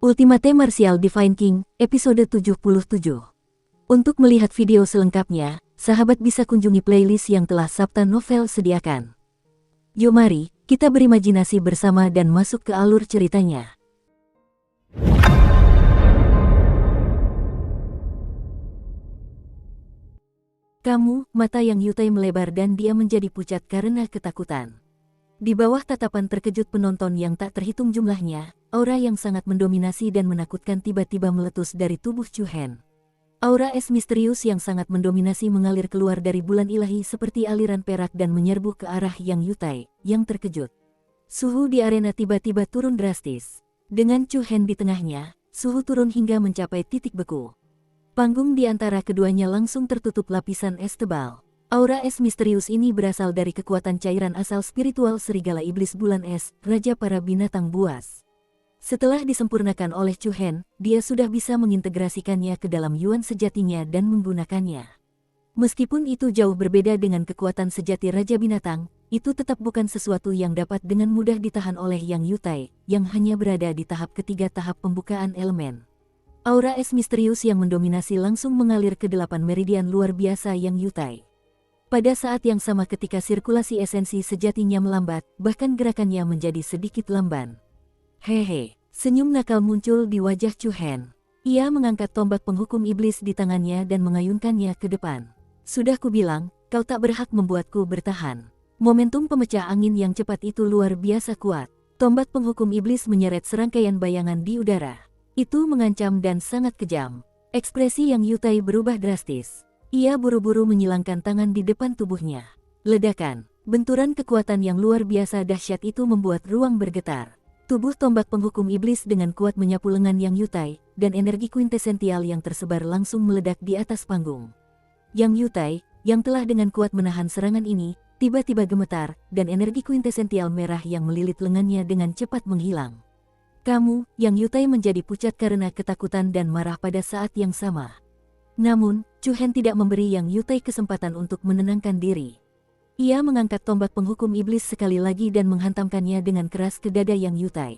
Ultimate Martial Divine King, episode 77. Untuk melihat video selengkapnya, sahabat bisa kunjungi playlist yang telah Sabta Novel sediakan. Yuk mari, kita berimajinasi bersama dan masuk ke alur ceritanya. Kamu, mata yang Yutai melebar dan dia menjadi pucat karena ketakutan. Di bawah tatapan terkejut penonton yang tak terhitung jumlahnya, aura yang sangat mendominasi dan menakutkan tiba-tiba meletus dari tubuh Chu Hen. Aura es misterius yang sangat mendominasi mengalir keluar dari bulan ilahi seperti aliran perak dan menyerbu ke arah Yang Yutai, yang terkejut. Suhu di arena tiba-tiba turun drastis. Dengan Chu Hen di tengahnya, suhu turun hingga mencapai titik beku. Panggung di antara keduanya langsung tertutup lapisan es tebal. Aura es misterius ini berasal dari kekuatan cairan asal spiritual serigala iblis bulan es, raja para binatang buas. Setelah disempurnakan oleh Chu Hen, dia sudah bisa mengintegrasikannya ke dalam yuan sejatinya dan menggunakannya. Meskipun itu jauh berbeda dengan kekuatan sejati raja binatang, itu tetap bukan sesuatu yang dapat dengan mudah ditahan oleh Yang Yutai, yang hanya berada di tahap ketiga tahap pembukaan elemen. Aura es misterius yang mendominasi langsung mengalir ke 8 meridian luar biasa Yang Yutai. Pada saat yang sama ketika sirkulasi esensi sejatinya melambat, bahkan gerakannya menjadi sedikit lamban. Hehe, senyum nakal muncul di wajah Chu Hen. Ia mengangkat tombak penghukum iblis di tangannya dan mengayunkannya ke depan. Sudah kubilang, kau tak berhak membuatku bertahan. Momentum pemecah angin yang cepat itu luar biasa kuat. Tombak penghukum iblis menyeret serangkaian bayangan di udara. Itu mengancam dan sangat kejam. Ekspresi Yang Yutai berubah drastis. Ia buru-buru menyilangkan tangan di depan tubuhnya. Ledakan, benturan kekuatan yang luar biasa dahsyat itu membuat ruang bergetar. Tubuh tombak penghukum iblis dengan kuat menyapu lengan Yang Yutai, dan energi kuintesential yang tersebar langsung meledak di atas panggung. Yang Yutai, yang telah dengan kuat menahan serangan ini, tiba-tiba gemetar, dan energi kuintesential merah yang melilit lengannya dengan cepat menghilang. Kamu, Yang Yutai menjadi pucat karena ketakutan dan marah pada saat yang sama. Namun, Chu Hen tidak memberi Yang Yutai kesempatan untuk menenangkan diri. Ia mengangkat tombak penghukum iblis sekali lagi dan menghantamkannya dengan keras ke dada Yang Yutai.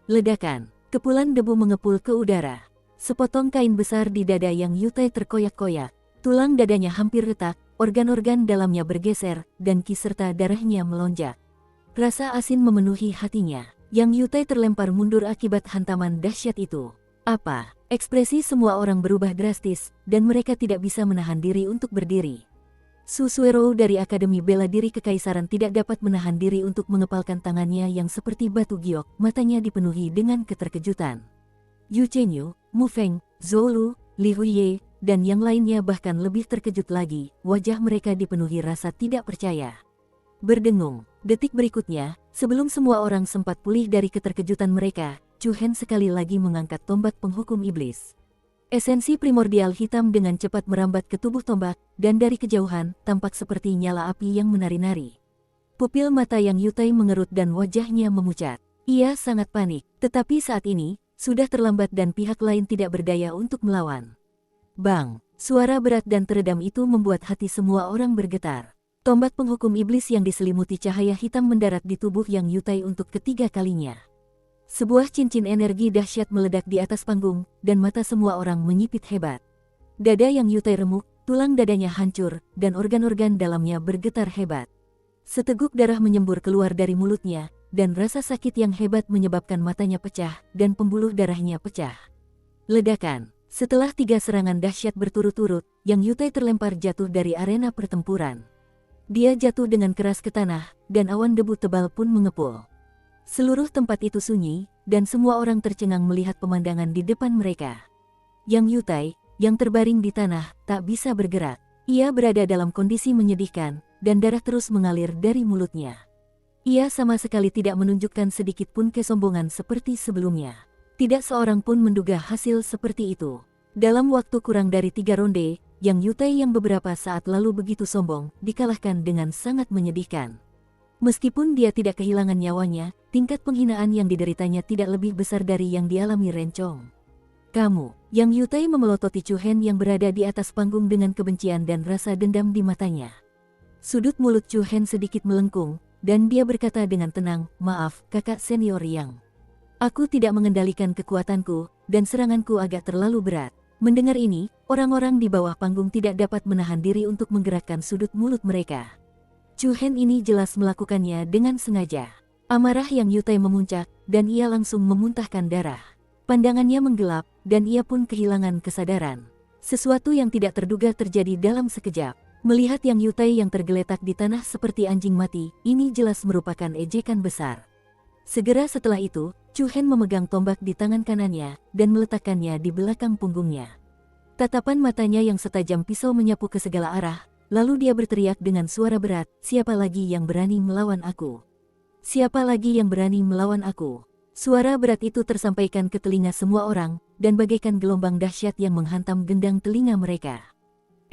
Ledakan, kepulan debu mengepul ke udara. Sepotong kain besar di dada Yang Yutai terkoyak-koyak. Tulang dadanya hampir retak, organ-organ dalamnya bergeser, dan ki serta darahnya melonjak. Rasa asin memenuhi hatinya. Yang Yutai terlempar mundur akibat hantaman dahsyat itu. Apa? Ekspresi semua orang berubah drastis, dan mereka tidak bisa menahan diri untuk berdiri. Su Suero dari Akademi Bela Diri Kekaisaran tidak dapat menahan diri untuk mengepalkan tangannya yang seperti batu giok, matanya dipenuhi dengan keterkejutan. Yu Chenyu, Mu Feng, Zhou Lu, Li Huiye, dan yang lainnya bahkan lebih terkejut lagi, wajah mereka dipenuhi rasa tidak percaya. Berdengung, detik berikutnya, sebelum semua orang sempat pulih dari keterkejutan mereka, Chu Hen sekali lagi mengangkat tombak penghukum iblis. Esensi primordial hitam dengan cepat merambat ke tubuh tombak, dan dari kejauhan, tampak seperti nyala api yang menari-nari. Pupil mata Yang Yutai mengerut dan wajahnya memucat. Ia sangat panik, tetapi saat ini, sudah terlambat dan pihak lain tidak berdaya untuk melawan. Bang! Suara berat dan teredam itu membuat hati semua orang bergetar. Tombak penghukum iblis yang diselimuti cahaya hitam mendarat di tubuh Yang Yutai untuk ketiga kalinya. Sebuah cincin energi dahsyat meledak di atas panggung, dan mata semua orang menyipit hebat. Dada Yang Yutai remuk, tulang dadanya hancur, dan organ-organ dalamnya bergetar hebat. Seteguk darah menyembur keluar dari mulutnya, dan rasa sakit yang hebat menyebabkan matanya pecah, dan pembuluh darahnya pecah. Ledakan. Setelah 3 serangan dahsyat berturut-turut, Yang Yutai terlempar jatuh dari arena pertempuran. Dia jatuh dengan keras ke tanah, dan awan debu tebal pun mengepul. Seluruh tempat itu sunyi, dan semua orang tercengang melihat pemandangan di depan mereka. Yang Yutai, yang terbaring di tanah, tak bisa bergerak. Ia berada dalam kondisi menyedihkan, dan darah terus mengalir dari mulutnya. Ia sama sekali tidak menunjukkan sedikit pun kesombongan seperti sebelumnya. Tidak seorang pun menduga hasil seperti itu. Dalam waktu kurang dari 3 ronde, Yang Yutai yang beberapa saat lalu begitu sombong, dikalahkan dengan sangat menyedihkan. Meskipun dia tidak kehilangan nyawanya, tingkat penghinaan yang dideritanya tidak lebih besar dari yang dialami Rencong. Kamu, Yang Yutai memelototi Chu Hen yang berada di atas panggung dengan kebencian dan rasa dendam di matanya. Sudut mulut Chu Hen sedikit melengkung, dan dia berkata dengan tenang, "Maaf, kakak senior Yang." Aku tidak mengendalikan kekuatanku, dan seranganku agak terlalu berat. Mendengar ini, orang-orang di bawah panggung tidak dapat menahan diri untuk menggerakkan sudut mulut mereka. Chu Hen ini jelas melakukannya dengan sengaja. Amarah yang Yutai memuncak, dan ia langsung memuntahkan darah. Pandangannya menggelap, dan ia pun kehilangan kesadaran. Sesuatu yang tidak terduga terjadi dalam sekejap. Melihat Yang Yutai yang tergeletak di tanah seperti anjing mati, ini jelas merupakan ejekan besar. Segera setelah itu, Chu Hen memegang tombak di tangan kanannya, dan meletakkannya di belakang punggungnya. Tatapan matanya yang setajam pisau menyapu ke segala arah, lalu dia berteriak dengan suara berat, "Siapa lagi yang berani melawan aku? Siapa lagi yang berani melawan aku?" Suara berat itu tersampaikan ke telinga semua orang, dan bagaikan gelombang dahsyat yang menghantam gendang telinga mereka.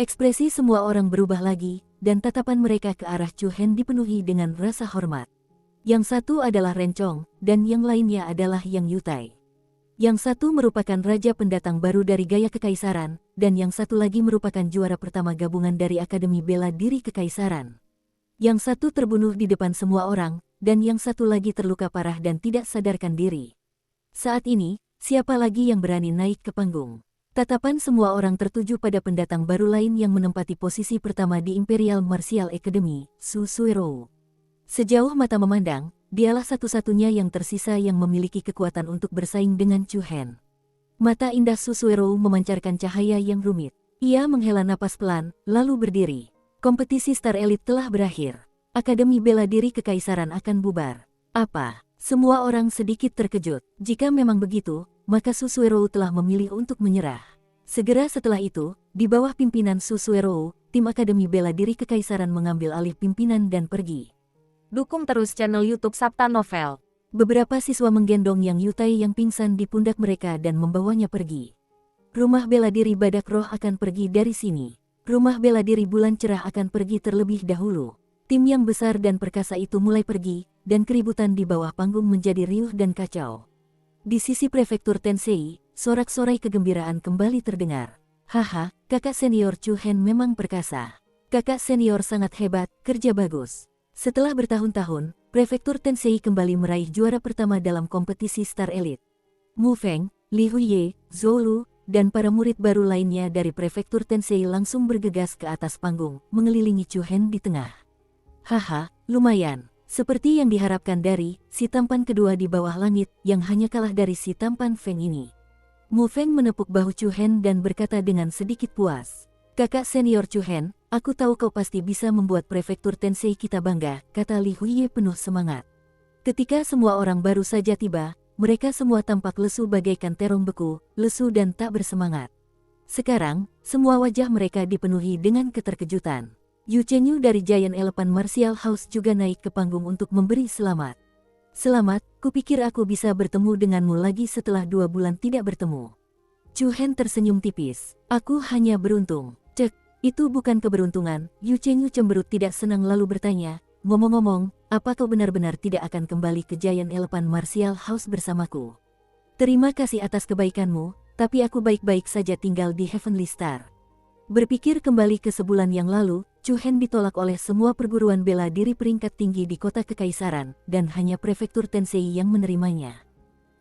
Ekspresi semua orang berubah lagi, dan tatapan mereka ke arah Chu Hen dipenuhi dengan rasa hormat. Yang satu adalah Rencong, dan yang lainnya adalah Yang Yutai. Yang satu merupakan raja pendatang baru dari Gaya Kekaisaran, dan yang satu lagi merupakan juara pertama gabungan dari Akademi Bela Diri Kekaisaran. Yang satu terbunuh di depan semua orang, dan yang satu lagi terluka parah dan tidak sadarkan diri. Saat ini, siapa lagi yang berani naik ke panggung? Tatapan semua orang tertuju pada pendatang baru lain yang menempati posisi pertama di Imperial Martial Academy, Su Suerou. Sejauh mata memandang, dialah satu-satunya yang tersisa yang memiliki kekuatan untuk bersaing dengan Chu Hen. Mata indah Su Suerou memancarkan cahaya yang rumit. Ia menghela napas pelan, lalu berdiri. Kompetisi Star Elite telah berakhir. Akademi Bela Diri Kekaisaran akan bubar. Apa? Semua orang sedikit terkejut. Jika memang begitu, maka Su Suerou telah memilih untuk menyerah. Segera setelah itu, di bawah pimpinan Su Suerou, tim Akademi Bela Diri Kekaisaran mengambil alih pimpinan dan pergi. Dukung terus channel YouTube Sabta Novel. Beberapa siswa menggendong Yang Yutai yang pingsan di pundak mereka dan membawanya pergi. Rumah bela diri Badak Roh akan pergi dari sini. Rumah bela diri Bulan Cerah akan pergi terlebih dahulu. Tim yang besar dan perkasa itu mulai pergi, dan keributan di bawah panggung menjadi riuh dan kacau. Di sisi prefektur Tensei, sorak-sorai kegembiraan kembali terdengar. Haha, kakak senior Chu Hen memang perkasa. Kakak senior sangat hebat, kerja bagus. Setelah bertahun-tahun, prefektur Tensei kembali meraih juara pertama dalam kompetisi Star Elite. Mu Feng, Li Huiye, Zhou Lu, dan para murid baru lainnya dari prefektur Tensei langsung bergegas ke atas panggung, mengelilingi Chu Hen di tengah. Haha, lumayan. Seperti yang diharapkan dari si tampan kedua di bawah langit yang hanya kalah dari si tampan Feng ini. Mu Feng menepuk bahu Chu Hen dan berkata dengan sedikit puas. Kakak senior Chu Hen, aku tahu kau pasti bisa membuat prefektur Tensei kita bangga, kata Li Huiye penuh semangat. Ketika semua orang baru saja tiba, mereka semua tampak lesu bagaikan terong beku, lesu dan tak bersemangat. Sekarang, semua wajah mereka dipenuhi dengan keterkejutan. Yu Chenyu dari Giant Elephant Martial House juga naik ke panggung untuk memberi selamat. Selamat, kupikir aku bisa bertemu denganmu lagi setelah 2 bulan tidak bertemu. Chu Hen tersenyum tipis. Aku hanya beruntung. Cek, itu bukan keberuntungan. Yu Chenyu cemberut tidak senang lalu bertanya, ngomong-ngomong, apa kau benar-benar tidak akan kembali ke Giant Elephant Martial House bersamaku? Terima kasih atas kebaikanmu, tapi aku baik-baik saja tinggal di Heavenly Star. Berpikir kembali ke sebulan yang lalu, Chu Hen ditolak oleh semua perguruan bela diri peringkat tinggi di kota Kekaisaran, dan hanya prefektur Tensei yang menerimanya.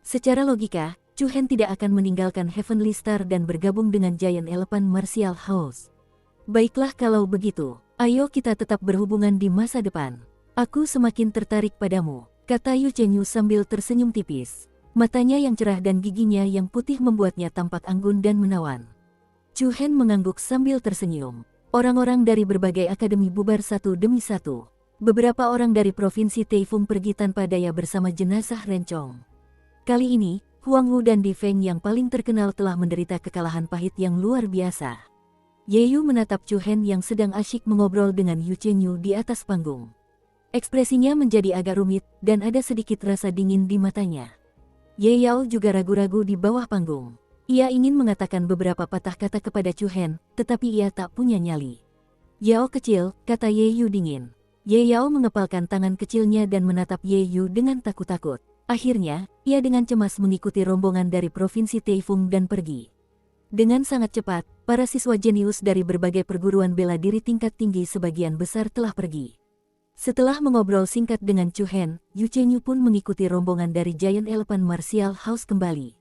Secara logika, Chu Hen tidak akan meninggalkan Heavenly Star dan bergabung dengan Giant Elephant Martial House. Baiklah kalau begitu, ayo kita tetap berhubungan di masa depan. Aku semakin tertarik padamu, kata Yu Chenyu sambil tersenyum tipis. Matanya yang cerah dan giginya yang putih membuatnya tampak anggun dan menawan. Chu Hen mengangguk sambil tersenyum. Orang-orang dari berbagai akademi bubar satu demi satu. Beberapa orang dari provinsi Taifeng pergi tanpa daya bersama jenazah Rencong. Kali ini, Huang Wu dan Di Feng yang paling terkenal telah menderita kekalahan pahit yang luar biasa. Ye Yu menatap Chu Hen yang sedang asyik mengobrol dengan Yu Chenyu di atas panggung. Ekspresinya menjadi agak rumit, dan ada sedikit rasa dingin di matanya. Ye Yao juga ragu-ragu di bawah panggung. Ia ingin mengatakan beberapa patah kata kepada Chu Hen, tetapi ia tak punya nyali. Yao kecil, kata Ye Yu dingin. Ye Yao mengepalkan tangan kecilnya dan menatap Ye Yu dengan takut-takut. Akhirnya, ia dengan cemas mengikuti rombongan dari provinsi Taifeng dan pergi. Dengan sangat cepat, para siswa jenius dari berbagai perguruan bela diri tingkat tinggi sebagian besar telah pergi. Setelah mengobrol singkat dengan Chu Hen, Yu Chenyu pun mengikuti rombongan dari Giant Elephant Martial House kembali.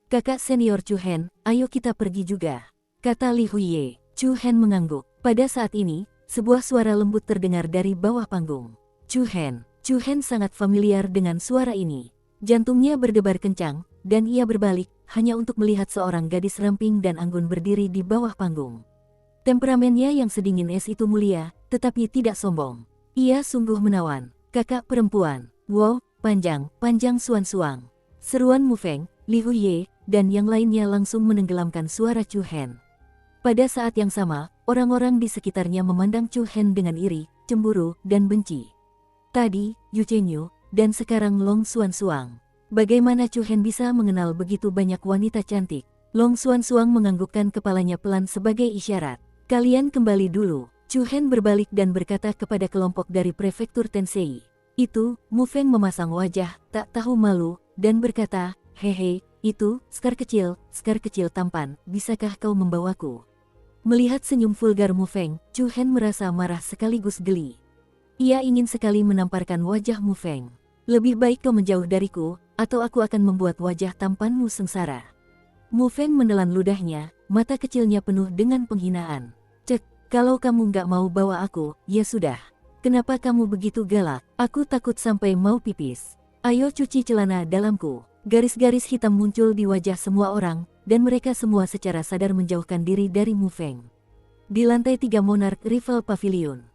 Kakak senior Chu Hen, ayo kita pergi juga, kata Li Huiye. Chu Hen mengangguk. Pada saat ini, sebuah suara lembut terdengar dari bawah panggung. Chu Hen sangat familiar dengan suara ini. Jantungnya berdebar kencang, dan ia berbalik, hanya untuk melihat seorang gadis ramping dan anggun berdiri di bawah panggung. Temperamennya yang sedingin es itu mulia, tetapi tidak sombong. Ia sungguh menawan. Kakak perempuan. Wow, panjang suang-suang. Seruan Mu Feng, Li Huiye, dan yang lainnya langsung menenggelamkan suara Chu Hen. Pada saat yang sama, orang-orang di sekitarnya memandang Chu Hen dengan iri, cemburu, dan benci. Tadi, Yu Chenyu, dan sekarang Long Xuansuang. Bagaimana Chu Hen bisa mengenal begitu banyak wanita cantik? Long Xuansuang menganggukkan kepalanya pelan sebagai isyarat. Kalian kembali dulu. Chu Hen berbalik dan berkata kepada kelompok dari prefektur Tensei. Itu, Mu Feng memasang wajah, tak tahu malu, dan berkata, hehe, itu, Scar kecil tampan, bisakah kau membawaku? Melihat senyum vulgar Mu Feng, Chu Hen merasa marah sekaligus geli. Ia ingin sekali menamparkan wajah Mu Feng. Lebih baik kau menjauh dariku, atau aku akan membuat wajah tampanmu sengsara. Mu Feng menelan ludahnya, mata kecilnya penuh dengan penghinaan. Cek, kalau kamu nggak mau bawa aku, ya sudah. Kenapa kamu begitu galak? Aku takut sampai mau pipis. Ayo cuci celana dalamku. Garis-garis hitam muncul di wajah semua orang, dan mereka semua secara sadar menjauhkan diri dari Mu Feng. Di lantai 3 Monarch Rival Pavilion.